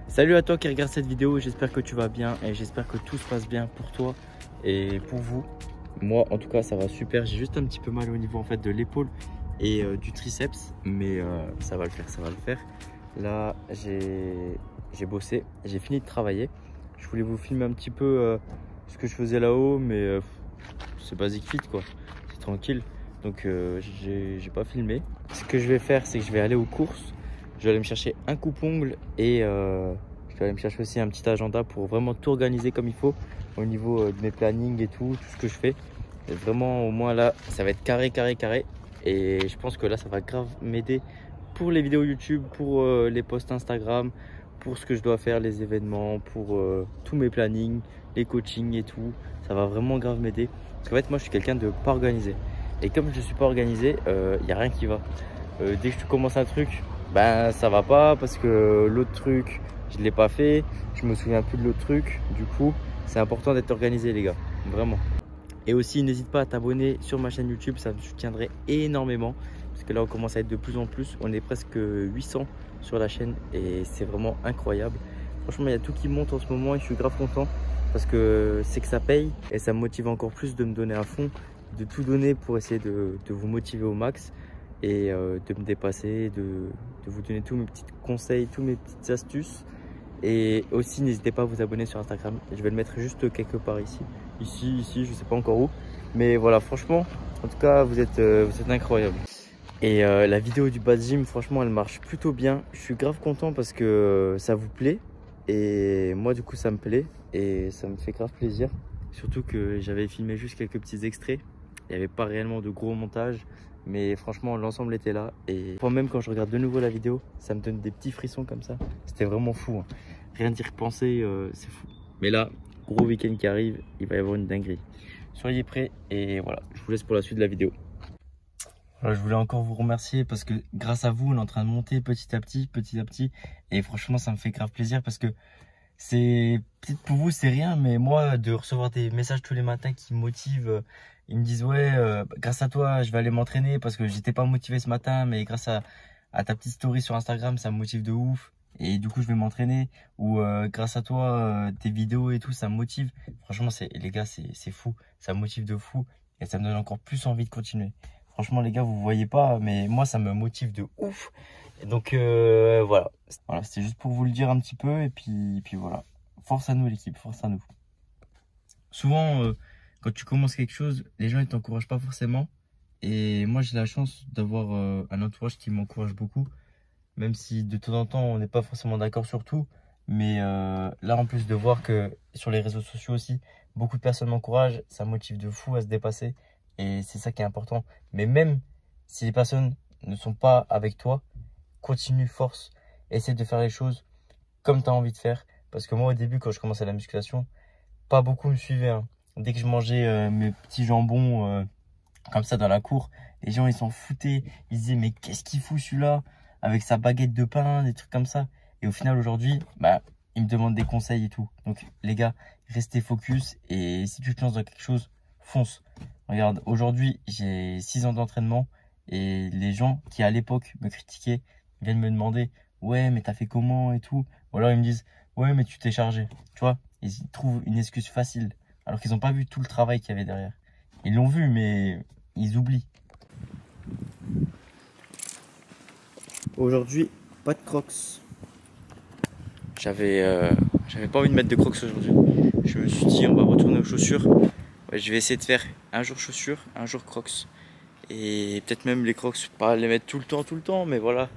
Salut à toi qui regarde cette vidéo, j'espère que tu vas bien et j'espère que tout se passe bien pour toi et pour vous. Moi en tout cas ça va super, j'ai juste un petit peu mal au niveau en fait de l'épaule et du triceps, mais ça va le faire, ça va le faire. Là j'ai bossé, j'ai fini de travailler. Je voulais vous filmer un petit peu ce que je faisais là-haut, mais c'est basic fit quoi, c'est tranquille. Donc j'ai pas filmé. Ce que je vais faire, c'est que je vais aller aux courses. Je vais aller me chercher un coupe-ongle et je vais aller me chercher aussi un petit agenda pour vraiment tout organiser comme il faut au niveau de mes plannings et tout ce que je fais. Et vraiment au moins là, ça va être carré. Et je pense que là, ça va grave m'aider pour les vidéos YouTube, pour les posts Instagram, pour ce que je dois faire, les événements, pour tous mes plannings, les coachings et tout. Ça va vraiment grave m'aider. Parce qu'en fait, moi, je suis quelqu'un de pas organisé. Et comme je ne suis pas organisé, il n'y a rien qui va. Dès que je commence un truc, ben ça va pas parce que l'autre truc je l'ai pas fait, je me souviens plus de l'autre truc. Du coup c'est important d'être organisé les gars, vraiment. Et aussi n'hésite pas à t'abonner sur ma chaîne YouTube, ça me soutiendrait énormément parce que là on commence à être de plus en plus, on est presque 800 sur la chaîne et c'est vraiment incroyable. Franchement il y a tout qui monte en ce moment et je suis grave content parce que c'est que ça paye et ça me motive encore plus de me donner à fond, de tout donner pour essayer de vous motiver au max et de me dépasser, de vous donner tous mes petits conseils, tous mes petites astuces. Et aussi n'hésitez pas à vous abonner sur Instagram, je vais le mettre juste quelque part ici, je sais pas encore où, mais voilà, franchement en tout cas vous êtes incroyables. Et la vidéo du bas gym, franchement elle marche plutôt bien, je suis grave content parce que ça vous plaît et moi du coup ça me plaît et ça me fait grave plaisir, surtout que j'avais filmé juste quelques petits extraits, il n'y avait pas réellement de gros montage. Mais franchement l'ensemble était là et même quand je regarde de nouveau la vidéo, ça me donne des petits frissons comme ça. C'était vraiment fou hein. Rien d'y repenser, c'est fou. Mais là, gros week-end qui arrive, il va y avoir une dinguerie. Soyez prêts et voilà, je vous laisse pour la suite de la vidéo. Voilà, je voulais encore vous remercier parce que grâce à vous, on est en train de monter petit à petit. Et franchement, ça me fait grave plaisir parce que c'est peut-être pour vous, c'est rien, mais moi, de recevoir des messages tous les matins qui me motivent. Ils me disent ouais, grâce à toi je vais aller m'entraîner parce que j'étais pas motivé ce matin, mais grâce à ta petite story sur Instagram ça me motive de ouf et du coup je vais m'entraîner. Ou grâce à toi tes vidéos et tout ça me motive. Franchement les gars c'est fou, ça me motive de fou et ça me donne encore plus envie de continuer. Franchement les gars vous voyez pas, mais moi ça me motive de ouf. Et donc voilà c'était juste pour vous le dire un petit peu et puis voilà, force à nous l'équipe, force à nous. Souvent quand tu commences quelque chose, les gens ne t'encouragent pas forcément. Et moi, j'ai la chance d'avoir un entourage qui m'encourage beaucoup. Même si de temps en temps, on n'est pas forcément d'accord sur tout. Mais là, en plus de voir que sur les réseaux sociaux aussi, beaucoup de personnes m'encouragent, ça me motive de fou à se dépasser. Et c'est ça qui est important. Mais même si les personnes ne sont pas avec toi, continue, force. Essaie de faire les choses comme tu as envie de faire. Parce que moi, au début, quand je commençais la musculation, pas beaucoup me suivaient hein. Dès que je mangeais mes petits jambons comme ça dans la cour, les gens ils s'en foutaient. Ils disaient mais qu'est-ce qu'il fout celui-là avec sa baguette de pain, des trucs comme ça. Et au final aujourd'hui, bah, ils me demandent des conseils et tout. Donc les gars, restez focus et si tu te lances dans quelque chose, fonce. Regarde, aujourd'hui j'ai 6 ans d'entraînement et les gens qui à l'époque me critiquaient viennent me demander ouais mais t'as fait comment et tout. Ou alors ils me disent ouais mais tu t'es chargé. Tu vois, ils trouvent une excuse facile alors qu'ils n'ont pas vu tout le travail qu'il y avait derrière. Ils l'ont vu mais ils oublient. Aujourd'hui, pas de crocs. J'avais pas envie de mettre de crocs aujourd'hui. Je me suis dit on va retourner aux chaussures. Ouais, je vais essayer de faire un jour chaussures, un jour crocs. Et peut-être même les crocs, pas les mettre tout le temps, mais voilà,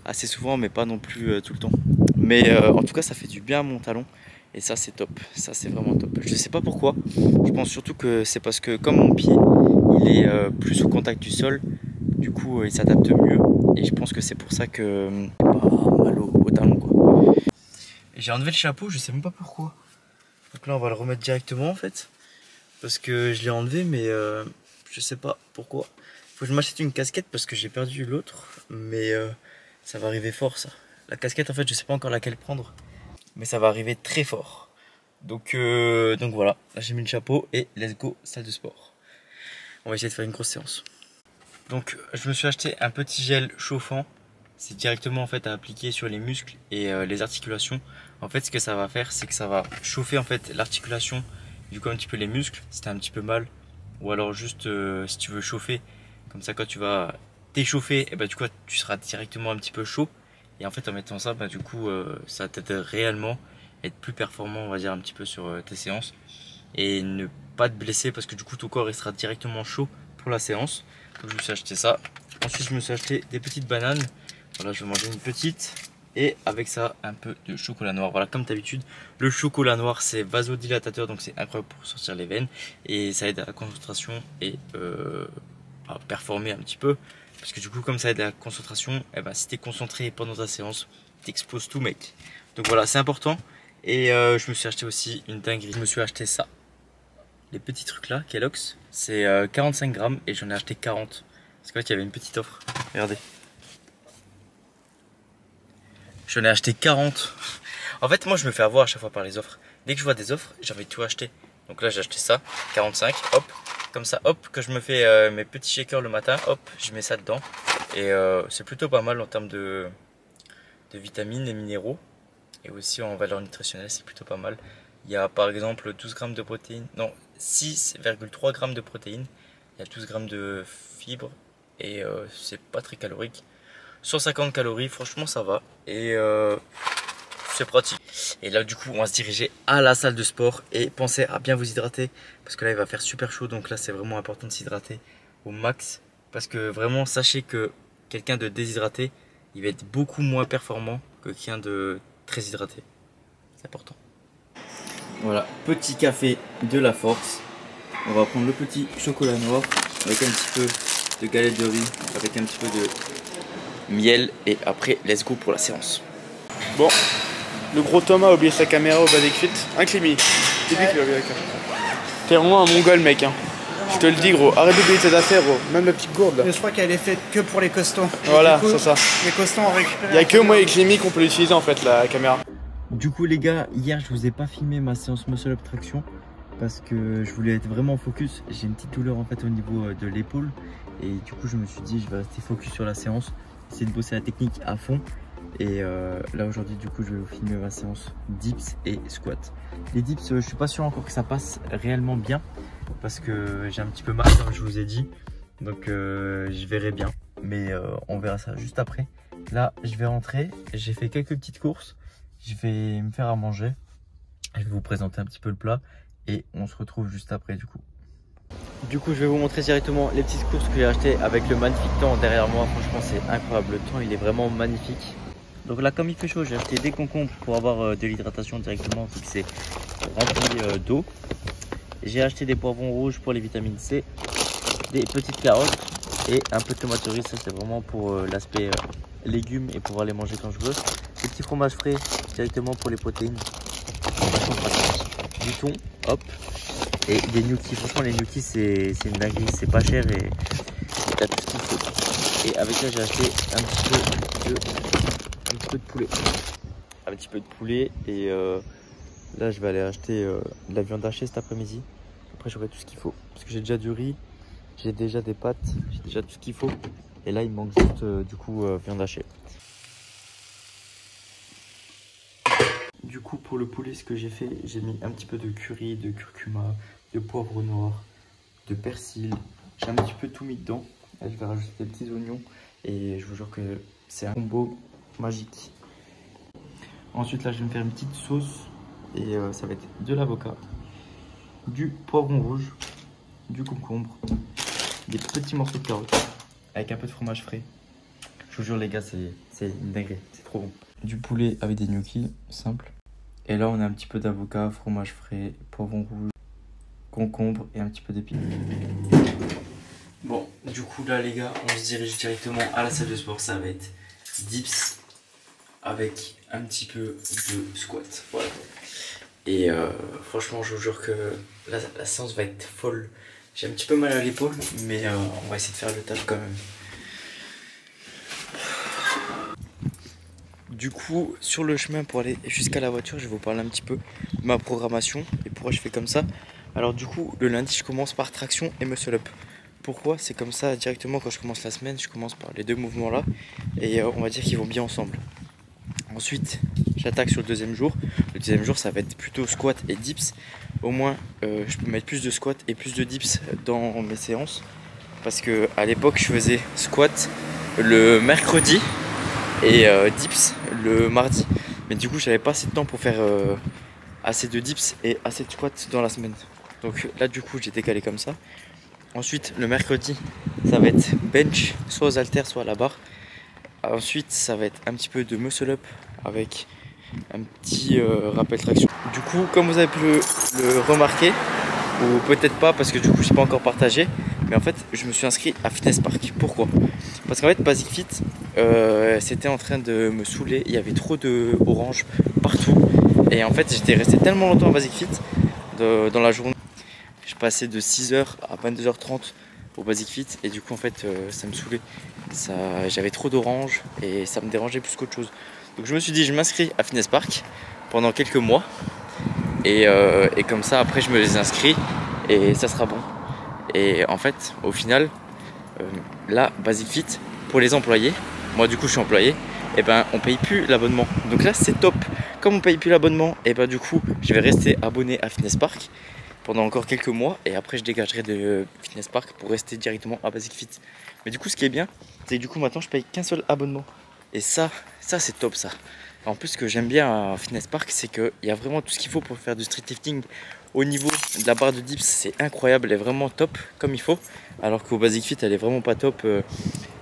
assez souvent, mais pas non plus tout le temps. Mais en tout cas, ça fait du bien à mon talon. Et ça, c'est top. Ça, c'est vraiment top. Je sais pas pourquoi. Je pense surtout que c'est parce que comme mon pied, il est plus au contact du sol, du coup, il s'adapte mieux. Et je pense que c'est pour ça que pas mal au talon, quoi. Et j'ai enlevé le chapeau, je sais même pas pourquoi. Donc là, on va le remettre directement, en fait. Parce que je l'ai enlevé, mais je sais pas pourquoi. Faut que je m'achète une casquette parce que j'ai perdu l'autre. Mais ça va arriver fort, ça. La casquette, en fait, je sais pas encore laquelle prendre. Mais ça va arriver très fort. Donc voilà, là j'ai mis le chapeau et let's go, salle de sport. on va essayer de faire une grosse séance. Donc je me suis acheté un petit gel chauffant. C'est directement en fait à appliquer sur les muscles et les articulations. En fait ce que ça va faire, c'est que ça va chauffer en fait l'articulation, du coup un petit peu les muscles si t'as un petit peu mal. Ou alors juste si tu veux chauffer, comme ça quand tu vas t'échauffer, et bah, du coup tu seras directement un petit peu chaud. Et en fait en mettant ça, bah, du coup ça t'aide réellement à être plus performant, on va dire un petit peu sur tes séances. Et ne pas te blesser parce que du coup ton corps il sera directement chaud pour la séance. Donc je me suis acheté ça. Ensuite je me suis acheté des petites bananes. Voilà, je vais manger une petite. Et avec ça, un peu de chocolat noir. Voilà, comme d'habitude, le chocolat noir, c'est vasodilatateur, donc c'est incroyable pour sortir les veines. Et ça aide à la concentration et à performer un petit peu. Parce que du coup, comme ça aide à la concentration, eh ben, si tu es concentré pendant ta séance, t'exploses tout, mec. Donc voilà, c'est important. Et je me suis acheté aussi une dinguerie. Je me suis acheté ça. Les petits trucs là, Kellogg's. C'est 45 grammes et j'en ai acheté 40. Parce qu'en fait, il y avait une petite offre. Regardez. J'en ai acheté 40. En fait, moi, je me fais avoir à chaque fois par les offres. Dès que je vois des offres, j'ai envie de tout acheter. Donc là, j'ai acheté ça, 45, hop. Comme ça, hop, que je me fais mes petits shakers le matin, hop, je mets ça dedans. Et c'est plutôt pas mal en termes de vitamines et minéraux. Et aussi en valeur nutritionnelle, c'est plutôt pas mal. Il y a par exemple 12 grammes de protéines, non, 6,3 grammes de protéines. Il y a 12 grammes de fibres et c'est pas très calorique. 150 calories, franchement ça va et c'est pratique. Et là du coup on va se diriger à la salle de sport et pensez à bien vous hydrater parce que là il va faire super chaud, donc là c'est vraiment important de s'hydrater au max parce que vraiment sachez que quelqu'un de déshydraté il va être beaucoup moins performant que quelqu'un de très hydraté. C'est important. Voilà, petit café de la force. On va prendre le petit chocolat noir avec un petit peu de galette de riz, avec un petit peu de miel et après let's go pour la séance. Bon, le gros Thomas a oublié sa caméra au Basic Fit. Hein Clémy, c'est lui qui l'a oublié la caméra. T'es vraiment un mongol mec hein. Je te le dis gros, arrête d'oublier tes affaires gros. Même la petite gourde là. Mais je crois qu'elle est faite que pour les costauds. Voilà, c'est ça. Les costauds ont récupéré. Il y a que moi et Clémy qu'on peut l'utiliser en fait la caméra. Du coup les gars, hier je vous ai pas filmé ma séance muscle up traction parce que je voulais être vraiment focus. J'ai une petite douleur en fait au niveau de l'épaule et du coup je me suis dit je vais rester focus sur la séance, essayer de bosser la technique à fond. Et là aujourd'hui du coup je vais vous filmer ma séance dips et squat. Les dips je suis pas sûr encore que ça passe réellement bien parce que j'ai un petit peu mal comme je vous ai dit. Donc je verrai bien, mais on verra ça juste après. Là je vais rentrer, j'ai fait quelques petites courses. Je vais me faire à manger, je vais vous présenter un petit peu le plat et on se retrouve juste après du coup. Du coup je vais vous montrer directement les petites courses que j'ai achetées avec le magnifique temps derrière moi. Franchement c'est incroyable, le temps il est vraiment magnifique. Donc là comme il fait chaud j'ai acheté des concombres pour avoir de l'hydratation directement vu que c'est rempli d'eau. J'ai acheté des poivrons rouges pour les vitamines C, des petites carottes et un peu de tomates cerises. Ça c'est vraiment pour l'aspect légumes et pouvoir les manger quand je veux. Des petits fromages frais directement pour les protéines. Du thon, hop. Et des gnocchis. Franchement les gnocchis c'est une dinguerie, c'est pas cher et t'as tout ce qu'il faut. Et avec ça j'ai acheté un petit peu de poulet. Un petit peu de poulet et là je vais aller acheter de la viande hachée cet après-midi. Après j'aurai tout ce qu'il faut. Parce que j'ai déjà du riz, j'ai déjà des pâtes, j'ai déjà tout ce qu'il faut. Et là il me manque juste du coup viande hachée. Du coup pour le poulet ce que j'ai fait, j'ai mis un petit peu de curry, de curcuma, de poivre noir, de persil. J'ai un petit peu tout mis dedans. Là, je vais rajouter des petits oignons et je vous jure que c'est un combo magique. Ensuite là je vais me faire une petite sauce et ça va être de l'avocat, du poivron rouge, du concombre, des petits morceaux de carottes avec un peu de fromage frais. Je vous jure les gars c'est une dinguerie, c'est trop bon. Du poulet avec des gnocchis, simple. Et là on a un petit peu d'avocat, fromage frais, poivron rouge, concombre et un petit peu d'épines. Bon, du coup là les gars, on se dirige directement à la salle de sport. Ça va être dips avec un petit peu de squat. Voilà. Et franchement je vous jure que la séance va être folle. J'ai un petit peu mal à l'épaule, mais on va essayer de faire le taf quand même. Du coup, sur le chemin pour aller jusqu'à la voiture, je vais vous parler un petit peu de ma programmation et pourquoi je fais comme ça. Alors du coup, le lundi, je commence par traction et muscle up. pourquoi c'est comme ça directement quand je commence la semaine. Je commence par les deux mouvements là et on va dire qu'ils vont bien ensemble. Ensuite j'attaque sur le deuxième jour. Le deuxième jour ça va être plutôt squat et dips. Au moins je peux mettre plus de squat et plus de dips dans mes séances. Parce que à l'époque je faisais squat le mercredi et dips le mardi. Mais du coup j'avais pas assez de temps pour faire assez de dips et assez de squats dans la semaine. Donc là du coup j'ai décalé comme ça. Ensuite le mercredi ça va être bench soit aux haltères soit à la barre. Ensuite ça va être un petit peu de muscle up avec un petit rappel traction. Du coup comme vous avez pu le remarquer, ou peut-être pas parce que du coup j'ai pas encore partagé, mais en fait je me suis inscrit à Fitness Park. Pourquoi? Parce qu'en fait Basic Fit c'était en train de me saouler, il y avait trop de orange partout et en fait j'étais resté tellement longtemps à Basic Fit dans la journée. Je passais de 6h à 22h30 au Basic Fit et du coup en fait ça me saoulait. J'avais trop d'orange et ça me dérangeait plus qu'autre chose. Donc je me suis dit je m'inscris à Fitness Park pendant quelques mois et comme ça après je me les inscris et ça sera bon. Et en fait au final là Basic Fit pour les employés, moi du coup je suis employé, et ben on paye plus l'abonnement. Donc là c'est top. Comme on paye plus l'abonnement, et ben du coup je vais rester abonné à Fitness Park pendant encore quelques mois et après je dégagerai de Fitness Park pour rester directement à Basic Fit. Mais du coup ce qui est bien c'est que du coup maintenant je paye qu'un seul abonnement et ça c'est top ça. En plus ce que j'aime bien à Fitness Park c'est qu'il y a vraiment tout ce qu'il faut pour faire du street lifting. Au niveau de la barre de dips c'est incroyable, elle est vraiment top comme il faut, alors qu'au Basic Fit elle est vraiment pas top.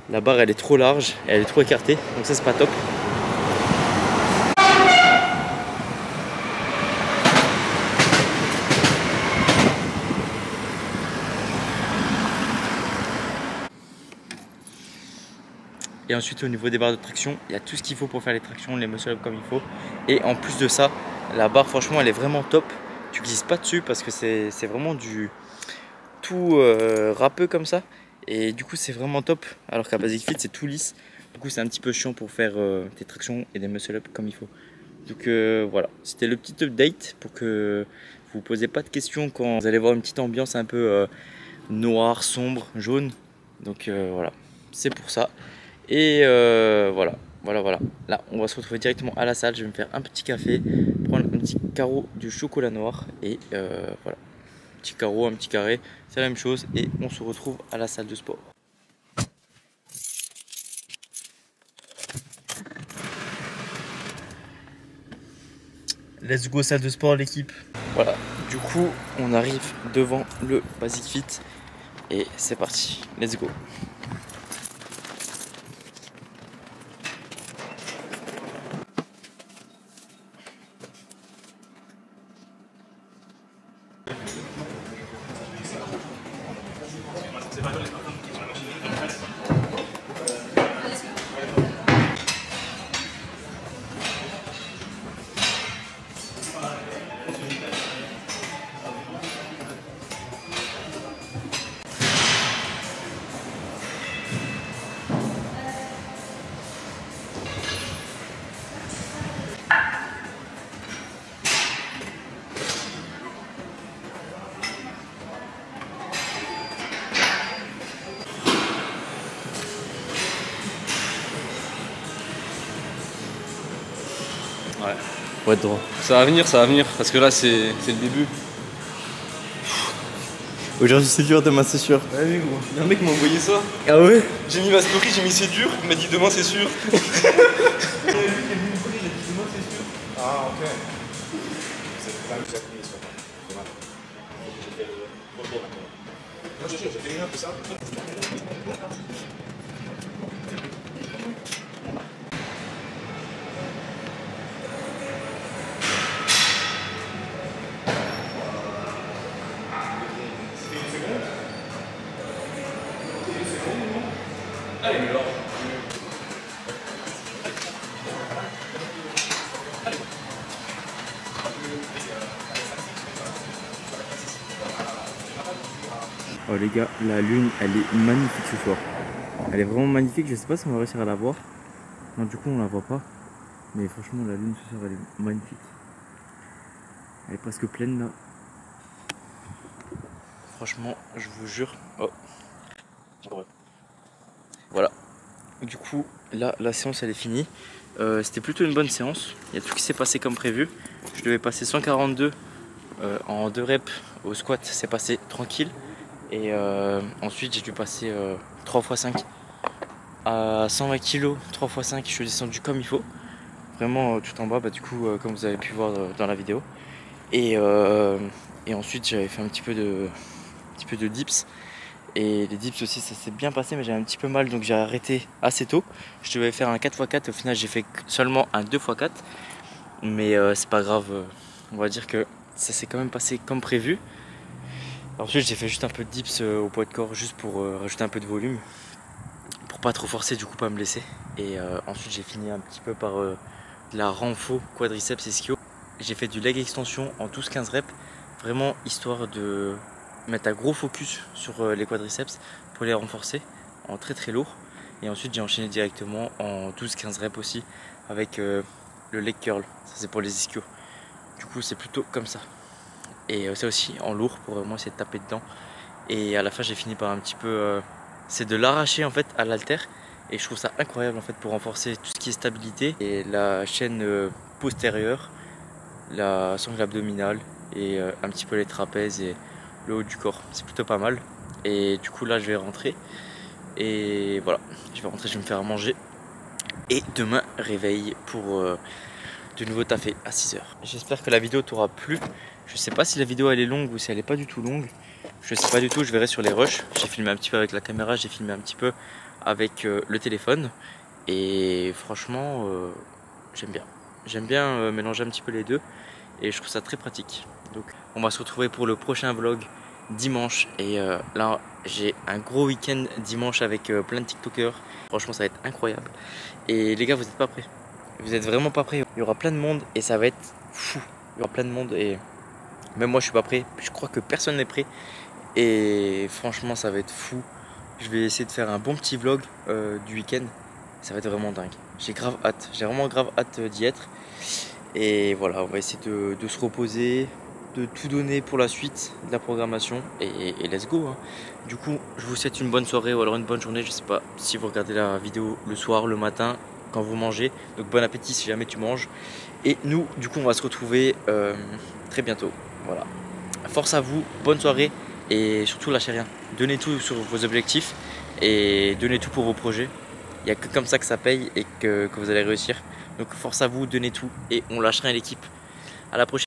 La barre elle est trop large, elle est trop écartée, donc ça c'est pas top. Et ensuite au niveau des barres de traction, il y a tout ce qu'il faut pour faire les tractions, les muscle up comme il faut. Et en plus de ça, la barre franchement elle est vraiment top. Tu glisses pas dessus parce que c'est vraiment du tout râpeux comme ça. Et du coup c'est vraiment top. Alors qu'à Basic Fit c'est tout lisse. Du coup c'est un petit peu chiant pour faire des tractions et des muscle up comme il faut. Donc voilà, c'était le petit update pour que vous ne posez pas de questions quand vous allez voir une petite ambiance un peu noire, sombre, jaune. Donc voilà, c'est pour ça. Et voilà. Là, on va se retrouver directement à la salle. Je vais me faire un petit café, prendre un petit carreau de chocolat noir. Et voilà, petit carreau, un petit carré, c'est la même chose. Et on se retrouve à la salle de sport. Let's go salle de sport l'équipe. Voilà, du coup, on arrive devant le Basic Fit. Et c'est parti, let's go. Ouais. Faut être droit. Ça va venir, parce que là c'est le début. Aujourd'hui c'est dur, demain c'est sûr. Ouais oui gros, il y a un mec qui m'a envoyé ça. Ah ouais? J'ai mis ma story, j'ai mis c'est dur, il m'a dit demain c'est sûr. Il y a lui qui a vu une story, il a dit demain c'est sûr. Ah ok. C'est pas déjà pris sur demain. J'ai fait le retour maintenant. Non je te jure, j'ai fait une heure de ça. Allez mais alors. Oh les gars, la lune elle est magnifique ce soir. Elle est vraiment magnifique, je sais pas si on va réussir à la voir. Non du coup on la voit pas. Mais franchement la lune ce soir elle est magnifique. Elle est presque pleine là. Franchement je vous jure. Oh. Voilà. Du coup, là, la séance elle est finie. C'était plutôt une bonne séance. Il y a tout qui s'est passé comme prévu. Je devais passer 142 en 2 reps au squat, c'est passé tranquille. Et ensuite, j'ai dû passer 3 x 5 à 120 kg, 3 x 5. Je suis descendu comme il faut. Vraiment tout en bas, du coup, comme vous avez pu voir dans la vidéo. Et ensuite, j'avais fait un petit peu de dips. Et les dips aussi, ça s'est bien passé, mais j'avais un petit peu mal, donc j'ai arrêté assez tôt. Je devais faire un 4x4, au final j'ai fait seulement un 2x4. Mais c'est pas grave, on va dire que ça s'est quand même passé comme prévu. Ensuite j'ai fait juste un peu de dips au poids de corps, juste pour rajouter un peu de volume. Pour pas trop forcer, du coup pas me blesser. Et ensuite j'ai fini un petit peu par de la renfo quadriceps ischio. J'ai fait du leg extension en 12-15 reps, vraiment histoire de mettre un gros focus sur les quadriceps pour les renforcer en très lourd. Et ensuite j'ai enchaîné directement en 12-15 reps aussi avec le leg curl, ça c'est pour les ischios. Du coup c'est plutôt comme ça. Et ça aussi en lourd pour vraiment essayer de taper dedans. Et à la fin j'ai fini par un petit peu, c'est de l'arracher en fait à l'halter. Et je trouve ça incroyable en fait pour renforcer tout ce qui est stabilité. Et la chaîne postérieure, la sangle abdominale et un petit peu les trapèzes et le haut du corps, c'est plutôt pas mal. Et du coup là je vais rentrer et voilà, je vais rentrer, je vais me faire à manger et demain réveil pour de nouveau taffer à 6 h. J'espère que la vidéo t'aura plu. Je sais pas si la vidéo elle est longue ou si elle est pas du tout longue, je sais pas du tout, je verrai sur les rushs. J'ai filmé un petit peu avec la caméra, j'ai filmé un petit peu avec le téléphone et franchement j'aime bien mélanger un petit peu les deux et je trouve ça très pratique. Donc on va se retrouver pour le prochain vlog dimanche. Et là j'ai un gros week-end dimanche avec plein de tiktokers. Franchement ça va être incroyable. Et les gars, vous êtes pas prêts, vous êtes vraiment pas prêts. Il y aura plein de monde et ça va être fou. Il y aura plein de monde et même moi je suis pas prêt. Je crois que personne n'est prêt. Et franchement ça va être fou. Je vais essayer de faire un bon petit vlog du week-end. Ça va être vraiment dingue. J'ai grave hâte, j'ai vraiment grave hâte d'y être. Et voilà, on va essayer de se reposer, de tout donner pour la suite de la programmation et let's go hein. Du coup je vous souhaite une bonne soirée ou alors une bonne journée. Je sais pas si vous regardez la vidéo le soir, le matin, quand vous mangez. Donc bon appétit si jamais tu manges. Et nous du coup on va se retrouver très bientôt. Voilà, force à vous, bonne soirée. Et surtout lâchez rien, donnez tout sur vos objectifs et donnez tout pour vos projets. Il n'y a que comme ça que ça paye et que vous allez réussir. Donc force à vous, donnez tout et on lâche rien l'équipe. À la prochaine.